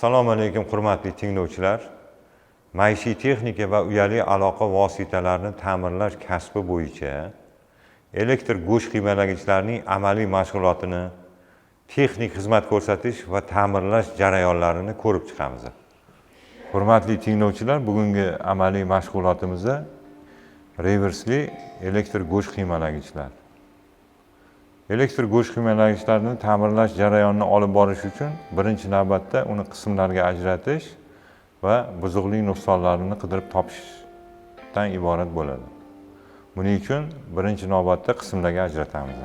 Assalomu alaykum hurmatli tinglovchilar. Maishiy texnika va uyali aloqa vositalarini ta'mirlash kasbi bo'yicha elektr go'sht qiymalagichlarning amaliy mashg'ulotini, texnik xizmat ko'rsatish va ta'mirlash jarayonlarini ko'rib chiqamiz. Hurmatli tinglovchilar, bugungi amaliy mashg'ulotimizda reversli elektr go'sht qiymalagichlar. Elektr go'sht qiymalagichlarni ta'mirlash jarayonini olib borish uchun birinchi navbatda uni qismlarga ajratish va buzuqlik nuqsonlarini qidirib topishdan iborat bo'ladi. Buning uchun birinchi navbatda qismlarga ajratamiz.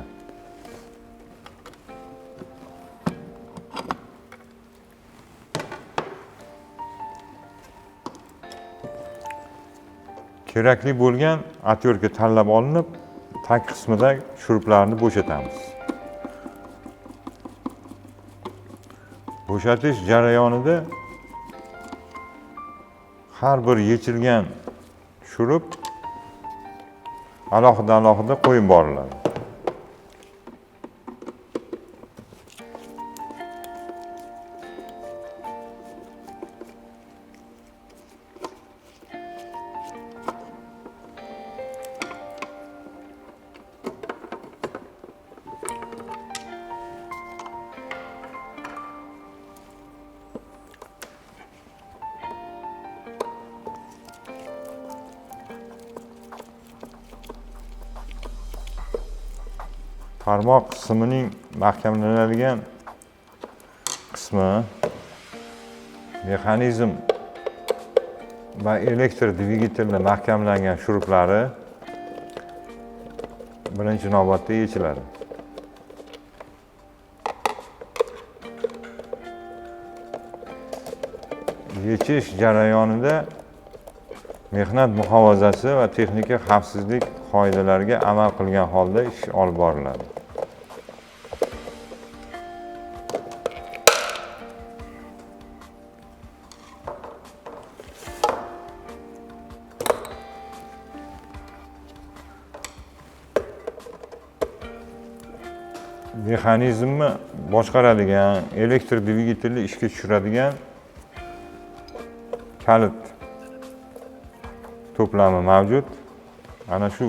Kerakli bo'lgan atyorka tanlab olinib, tag qismida shuruplarni bo'shatamiz. Bo'shatish jarayonida har bir yechilgan shurup alohida qo'yib boriladi. Tarmoq qismining mahkamlanadigan qismi, mexanizm va elektr dvigatelda mahkamlangan shuruplari birinchi navbatda yechiladi. Yechish jarayonida mehnat muhofazasi va texnika xavfsizlik qoidalariga amal qilgan holda ish olib boriladi. Mexanizmni boshqaradigan, elektr dvigatelni ishga tushiradigan kalit to'plami mavjud. Ana shu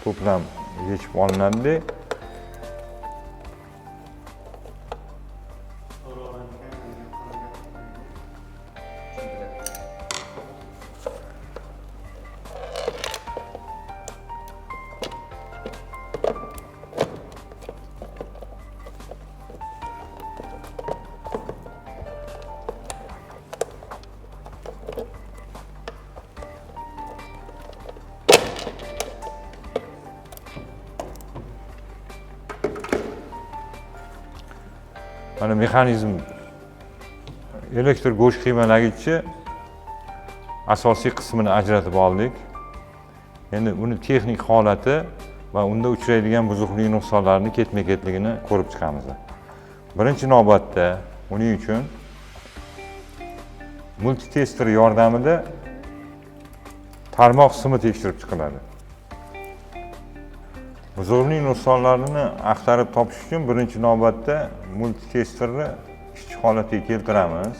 to'plam yechib olinadi. Mana mexanizm elektr go'sht qiymalagichi asosiy qismini ajratib oldik. Endi uni texnik holati va unda uchraydigan buzuqlik nuqsonlarini ketma-ketligini ko'rib chiqamiz. Birinchi navbatda uning uchun multitester yordamida tarmoq qismi tekshirib chiqiladi. Buzuqlik nuqsonlarini axtarib topish uchun birinchi navbatda multitesterni ishchi holatiga keltiramiz.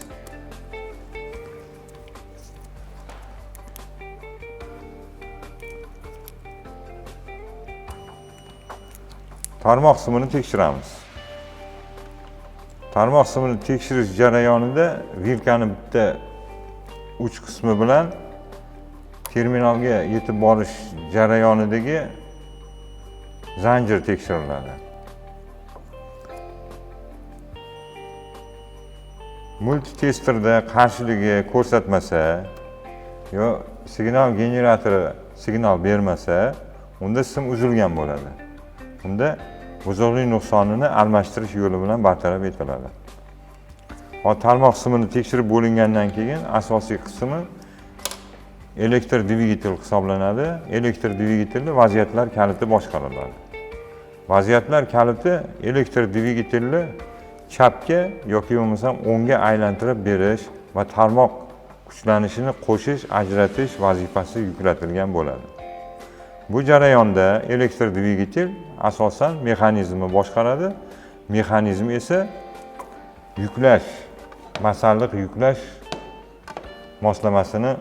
Tarmoq qismini tekshiramiz. Tarmoq qismini tekshirish jarayonida vilkani bitta uch qismi bilan terminalga yetib borish jarayonidagi zanjir tekshiriladi. Multitesterda qarshiligi ko'rsatmasa yo signal generatori signal bermasa, unda sim uzilgan bo'ladi. Unda buzuqlik nuqsonini almashtirish yo'li bilan bartaraf etiladi. Tarmoq qismini tekshirib bo'lingandan keyin asosiy qismi elektr dvigatel hisoblanadi. Elektr dvigatelni vaziyatlar kaliti boshqariladi. Vaziyatlar kaliti elektr dvigatelni chapga yoki bo'lmasam o'ngga aylantirib berish va tarmoq kuchlanishini qo'shish, ajratish vazifasi yuklatilgan bo'ladi. Bu jarayonda elektr dvigatel asosan mexanizmni boshqaradi. Mexanizm esa yuklash masalliq yuklash moslamasini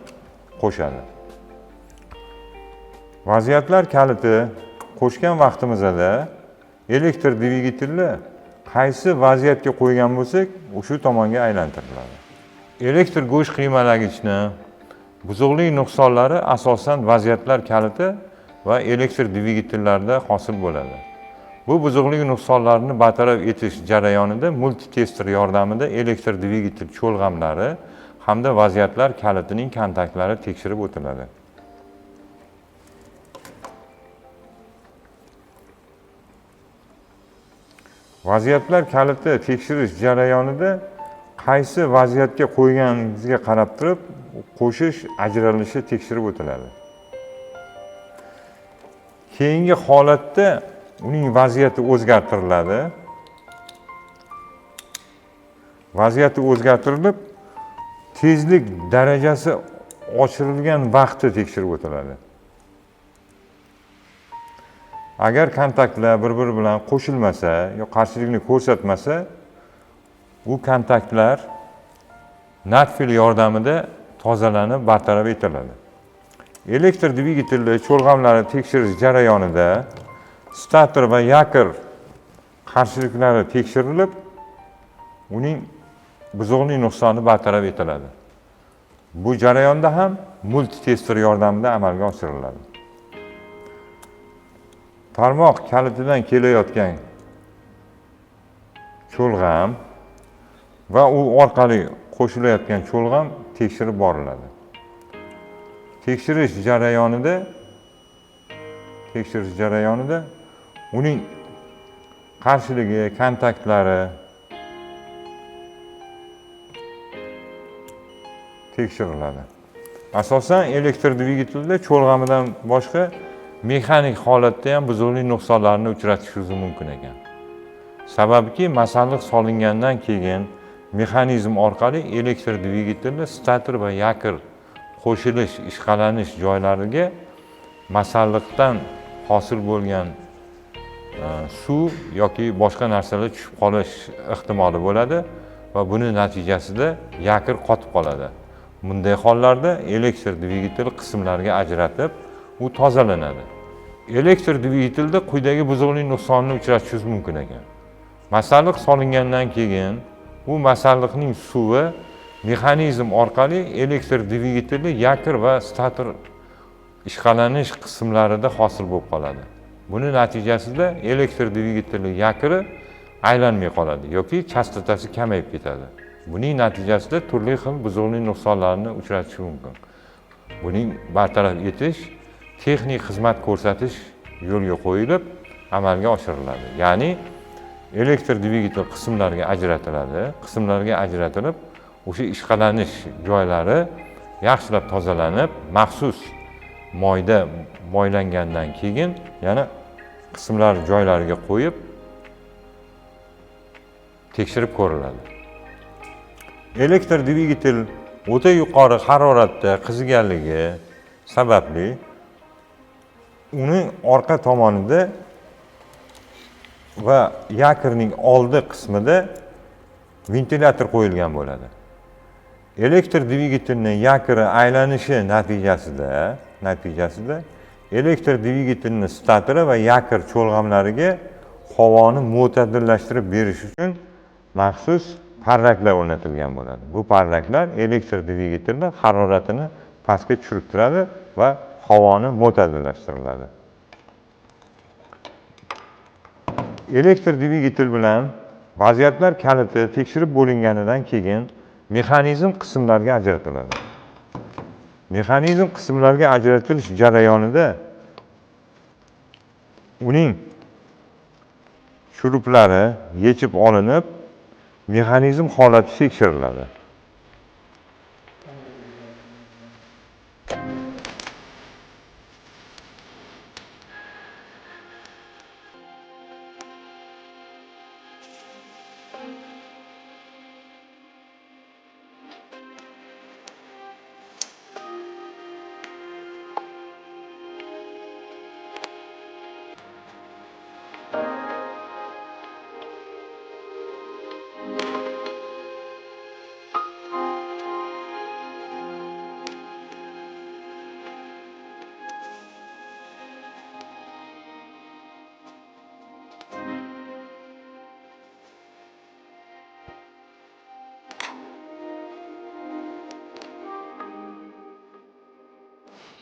qo'shadi. Vaziyatlar kaliti qo'shgan vaqtimizda elektr dvigatelni qaysi vaziyatga qo'ygan bo'lsak, o'sha tomonga aylantiriladi. Elektr go'sht qiymalagichni buzuqlik nuqsonlari asosan vaziyatlar kaliti va elektr dvigatellarda hosil bo'ladi. Bu buzuqlik nuqsonlarini bartaraf etish jarayonida multitester yordamida elektr dvigatel cho'lg'amlari hamda vaziyatlar kalitining kontaktlari tekshirib o'tiladi. Vaziyatlar kaliti tekshirish jarayonida qaysi vaziyatga qo'yganingizga qarab turib, qo'shish ajralishi tekshirib o'tiladi. Keyingi holatda uning vaziyati o'zgartiriladi. Vaziyati o'zgartirilib, tezlik darajasi oshirilgan vaqti tekshirib o'tiladi. Agar kontaktlar bir-biri bilan qo'shilmasa yoki qarshilikni ko'rsatmasa, u kontaktlar natfil yordamida tozalanib bartaraf etiladi. Elektr dvigatelli cho'lg'amlarni tekshirish jarayonida stator va yakir qarshiliklari tekshirilib, uning buzuqlik nuqsoni bartaraf etiladi. Bu jarayonda ham multitester yordamida amalga oshiriladi. Tarmoq kalitidan kelayotgan cho'lg'am va u orqali qo'shilayotgan cho'lg'am tekshirib boriladi. Tekshirish jarayonida uning qarshiligi, kontaktlari tekshiriladi. Asosan elektr dvigatelda cho'lg'amidan boshqa mexanik holatda ham buzuqlik nuqsonlarini uchratishingiz mumkin ekan. Sababki masalliq solingandan keyin mexanizm orqali elektr dvigatelda stator va yakir qo'shilish, ishqalanish joylariga masalliqdan hosil bo'lgan suv yoki boshqa narsalar tushib qolish ehtimoli bo'ladi va buni natijasida yakir qotib qoladi. Bunday hollarda elektr dvigatel qismlarga ajratib, u tozalanadi. Elektr dvigatelda quyidagi buzuqlik nuqsonini uchratishingiz mumkin ekan. Masalliq solingandan keyin u masalliqning suvi mexanizm orqali elektr dvigatelli yakir va stator ishqalanish qismlarida hosil bo'lib qoladi. Buni natijasida elektr dvigatelli yakiri aylanmay qoladi yoki chastotasi kamayib ketadi. Buning natijasida turli xil buzuqlik nuqsonlarini uchratishi mumkin. Buning bartaraf etish texnik xizmat ko'rsatish yo'lga qo'yilib amalga oshiriladi. Ya'ni elektr dvigatel qismlarga ajratiladi. Qismlarga ajratilib, o'sha ishqalanish joylari yaxshilab tozalanib, maxsus moyda moylangandan keyin yana qismlar joylariga qo'yib tekshirib ko'riladi. Elektr dvigatel o'ta yuqori haroratda qiziganligi sababli uning orqa tomonida va yakirning oldi qismida ventilyator qo'yilgan bo'ladi. Elektr dvigatelning yakiri aylanishi natijasida elektr dvigatelning statori va yakir cho'lg'amlariga havoni mo'tadillashtirib berish uchun maxsus parraklar o'rnatilgan bo'ladi. Bu parraklar elektr dvigatelning haroratini pastga tushirib turadi va havoni mo'tadillashtiriladi. Elektr dvigatel bilan vaziyatlar kaliti tekshirib bo'linganidan keyin mexanizm qismlarga ajratiladi. Mexanizm qismlarga ajratilish jarayonida uning churuplari yechib olinib, mexanizm holati tekshiriladi.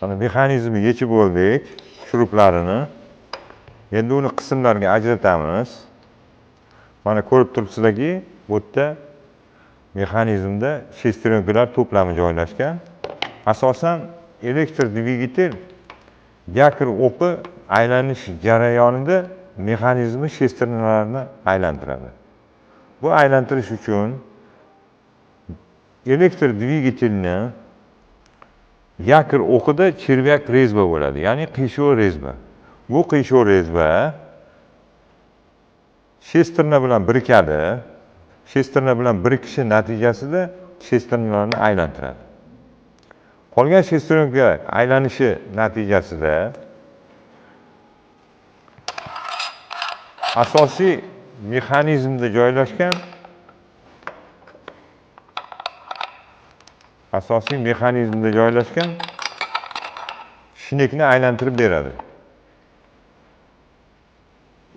Mana mexanizmni yechib bo'ldik, shuruplarini. Endi uni qismlarga ajratamiz. Mana ko'rib turibsizlarki, bu yerda mexanizmda shestrenkalar to'plami joylashgan. Asosan elektr dvigatel yakr o'qi aylanish jarayonida mexanizmi shesternalarini aylantiradi. Bu aylantirish uchun elektr dvigatelni yakr o'qida chervyak rezba bo'ladi, ya'ni qiyshuv rezba. Bu qiyshuv rezba shesterna bilan birikadi. Shesterna bilan birikishi natijasida shesternalarni aylantiradi. Qolgan shestrenka aylanishi natijasida asosiy mexanizmda joylashgan shinekni aylantirib beradi.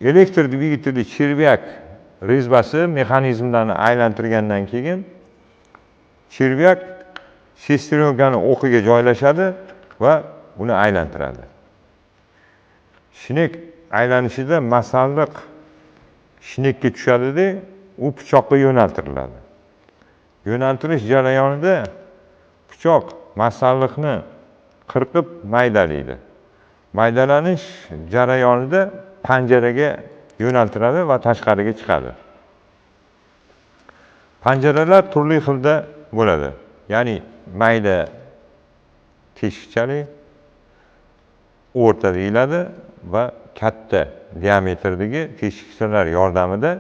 Elektr dvigateli chervyak rezbasi mexanizmlarni aylantirgandan keyin chervyak shestrenkani o'qiga joylashadi va uni aylantiradi. Shinek aylanishida masalliq shinekka tushadi-da, u pichoqqa yo'naltiriladi. Yo'naltirish jarayonida pichoq masalliqni qirqib maydalaydi. Maydalanish jarayonida panjaraga yo'naltiradi va tashqariga chiqadi. Panjaralar turli xilda bo'ladi. Ya'ni mayda teshikchali, o'rta deyiladi va katta diametrdagi teshikchalar yordamida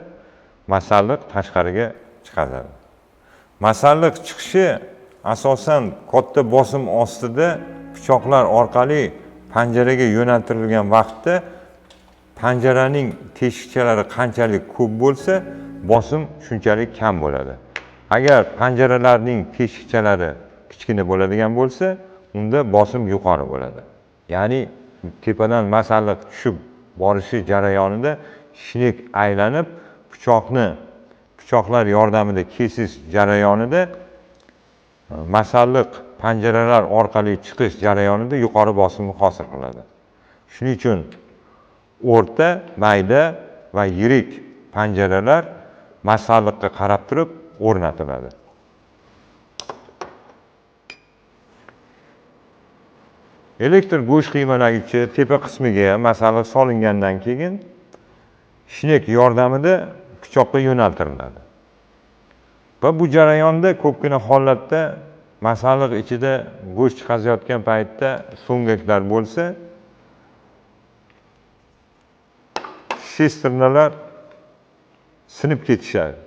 masalliq tashqariga chiqadi. Masalliq chiqishi asosan katta bosim ostida pichoqlar orqali panjaraga yo'naltirilgan vaqtda panjaraning teshikchalari qanchalik ko'p bo'lsa, bosim shunchalik kam bo'ladi. Agar panjaralarning teshikchalari kichkina bo'ladigan bo'lsa, unda bosim yuqori bo'ladi. Ya'ni tepadan masalliq tushib borishi jarayonida shinek aylanib, pichoqlar yordamida kesish jarayonida masalliq panjaralar orqali chiqish jarayonida yuqori bosimni hosil qiladi. Shuning uchun o'rta, mayda va yirik panjaralar masalliqqa qarab turib o'rnatiladi. Elektr go'sht qiymalagichi tepa qismiga masalliq solingandan keyin shinek yordamida pichoqqa yo'naltiriladi. Va bu jarayonda ko'pgina holatda masalliq ichida go'sht chiqazayotgan paytda so'ngaklar bo'lsa, shesternalar sinib ketishadi.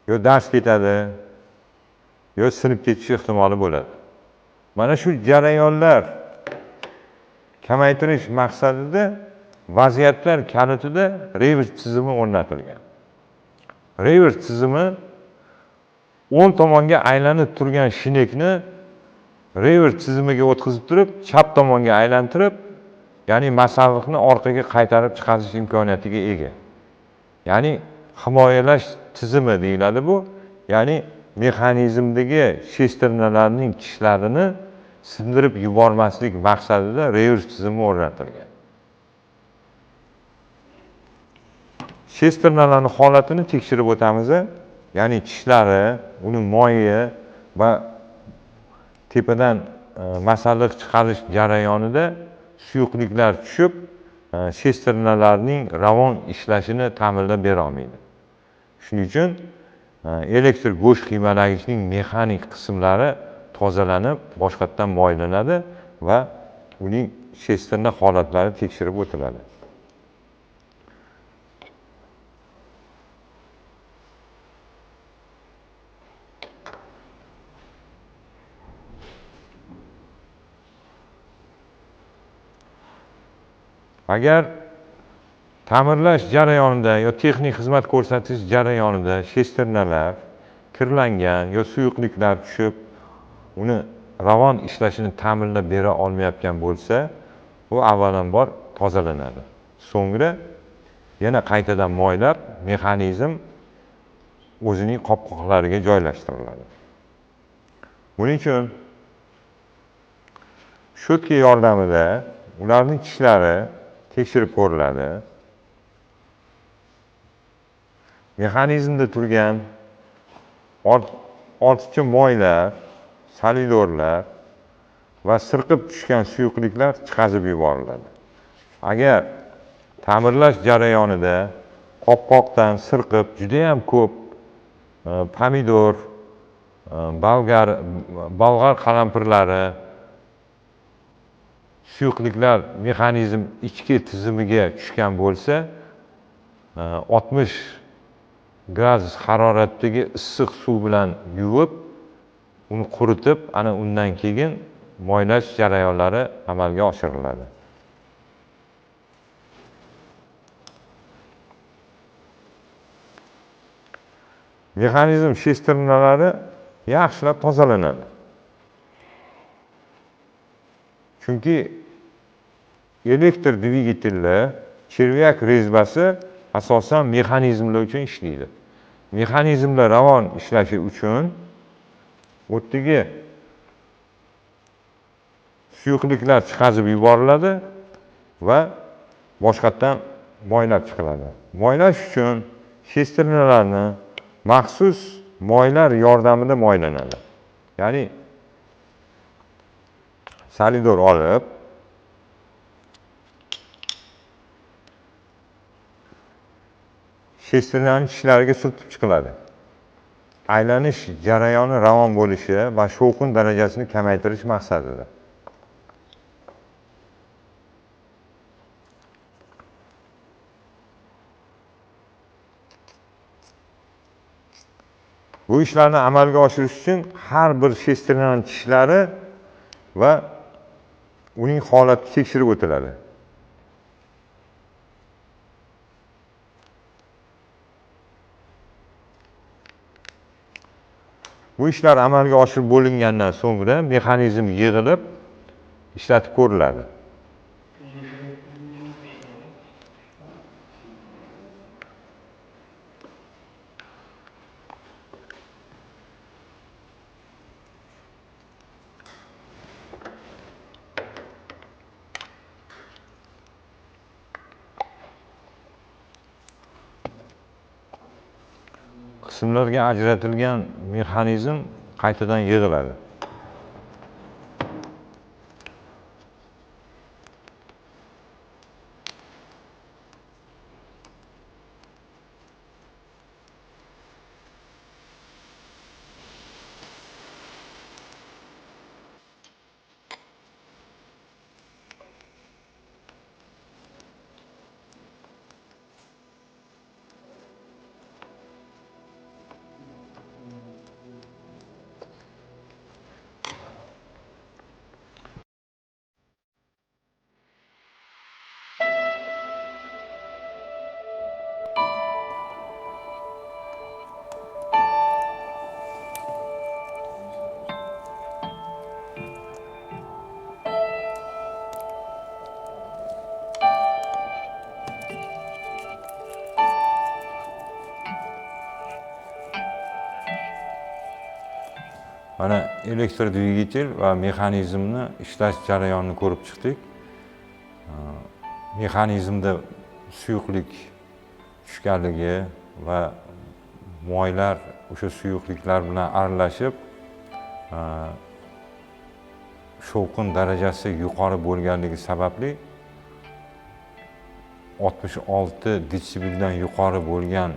Yo dars ketadi, yo sinib ketish ehtimoli bo'ladi. Mana shu jarayonlar kamaytirish maqsadida vaziyatlar kalitida revers tizimi o'rnatilgan. Revers tizimi o'ng tomonga aylanib turgan shinekni revers tizimiga o'tkazib turib, chap tomonga aylantirib, ya'ni masalliqni orqaga qaytarib chiqarish imkoniyatiga ega. Ya'ni himoyalash tizimi deyiladi bu. Ya'ni mexanizmdagi shesternalarning tishlarini sindirib yubormaslik maqsadida revers tizimi o'rnatilgan. Shesternalarning holatini tekshirib o'tamiz. Ya'ni tishlari, uning moyi va tepadan masalliq chiqarish jarayonida suyuqliklar tushib, shesternalarning ravon ishlashini ta'minlab bera olmaydi. Shuning uchun elektr go'sht qiymalagichning mexanik qismlari tozalanib, boshqatdan moylanadi va uning shesterna holatlari tekshirib o'tiladi. Agar ta'mirlash jarayonida yo texnik xizmat ko'rsatish jarayonida shesternalar kirlangan yo suyuqliklar tushib, uni ravon ishlashini ta'minlab bera olmayotgan bo'lsa, u avvalambor tozalanadi. So'ngra yana qaytadan moylab, mexanizm o'zining qopqoqlariga joylashtiriladi. Buning uchun Shotka yordamida ularning tishlari tekshirib ko'riladi. Mexanizmda turgan ortiqcha moylar, solidorlar va sirqib tushgan suyuqliklar chiqazib yuboriladi. Agar ta'mirlash jarayonida qopqoqdan sirqib juda ham ko'p pomidor, bolg'ar qalampirlari, suyuqliklar mexanizm ichki tizimiga tushgan bo'lsa, 60 gradus haroratdagi issiq suv bilan yuvib, uni quritib, ana undan keyin moylash jarayonlari amalga oshiriladi. Mexanizm shesternalari yaxshilab tozalanadi. Chunki elektr dvigatellar, chervyak rezbasi asosan mexanizmlar uchun ishlaydi. Mexanizmlar ravon ishlashi uchun o'tdagi suyuqliklar chiqazib yuboriladi va boshqatdan moylar chiqiladi. Moylash uchun shesternalarni maxsus moylar yordamida moylanadi. Ya'ni solidor olib, shesternaning tishlariga surtib chiqiladi. Aylanish jarayoni ravon bo'lishi va shovqin darajasini kamaytirish maqsadida. Bu ishlarni amalga oshirish uchun har bir shesternaning tishlari va uning holati tekshirib o'tiladi. Bu ishlar amalga oshirib bo'lingandan so'ngra mexanizm yig'ilib ishlatib ko'riladi. Qismlarga ajratilgan mexanizm qaytadan yig'iladi. Mana elektr dvigatel va mexanizmni ishlash jarayonini ko'rib chiqdik. Mexanizmda suyuqlik tushganligi va moylar o'sha suyuqliklar bilan aralashib shovqin darajasi yuqori bo'lganligi sababli 66 desibeldan yuqori bo'lgan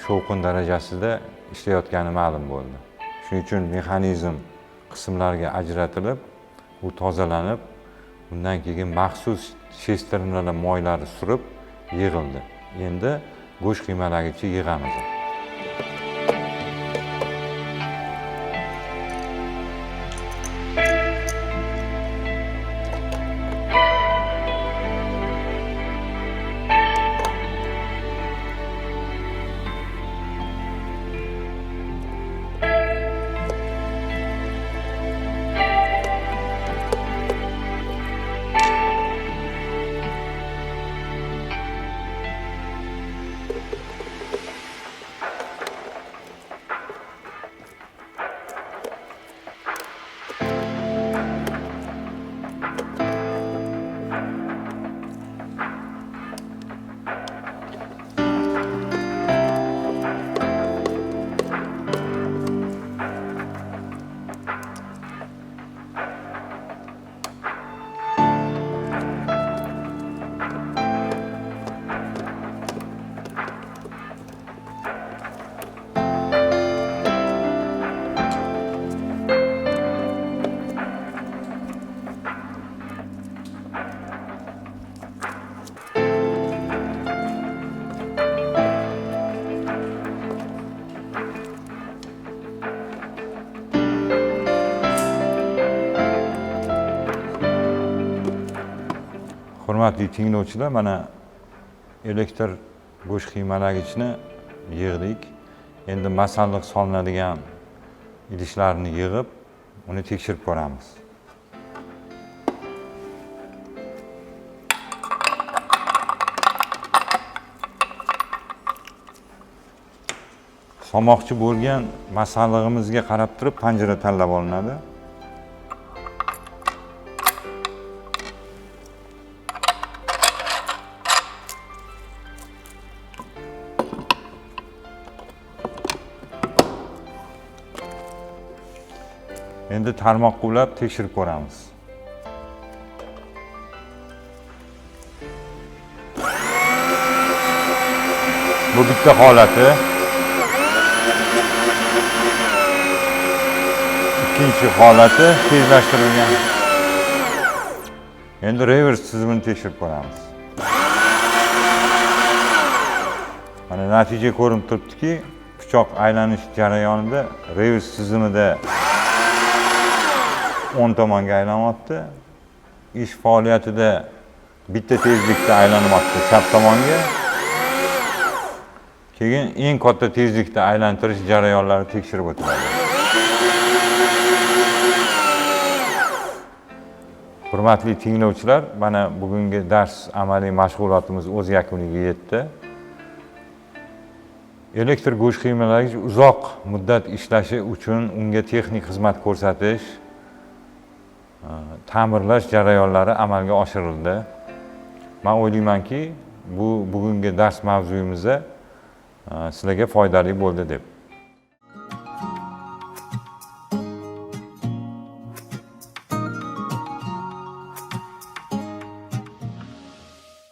shovqin darajasida ishlayotgani ma'lum bo'ldi. Shuning uchun mexanizm qismlarga ajratilib, u tozalanib, undan keyin maxsus shesternalar moylari surib yig'ildi. Endi go'sht qiymalagicha yig'amiz. Hurmatli tinglovchilar, mana elektr go'sht qiymalagichni yig'dik. Endi masalliq solinadigan idishlarni yig'ib, uni tekshirib ko'ramiz. Solmoqchi bo'lgan masallig'imizga qarab turib panjara tanlab olinadi. Endi tarmoqqa ulab tekshirib ko'ramiz. Bu bitta holati. Ikkinchi holati tezlashtirilgan. Endi revers tizimini tekshirib ko'ramiz. Mana natija ko'rinib turibdiki, pichoq aylanish jarayonida revers tizimida o'ng tomonga aylanyapti. Ish faoliyatida bitta tezlikda aylanyapti chap tomonga. Keyin eng katta tezlikda aylantirish jarayonlari tekshirib o'tiladi. Hurmatli tinglovchilar, mana bugungi dars amaliy mashg'ulotimiz o'z yakuniga yetdi. Elektr go'sht qiymalagich uzoq muddat ishlashi uchun unga texnik xizmat ko'rsatish, ta'mirlash jarayonlari amalga oshirildi. Men o'ylaymanki, bu bugungi dars mavzuyimizda sizlarga foydali bo'ldi deb.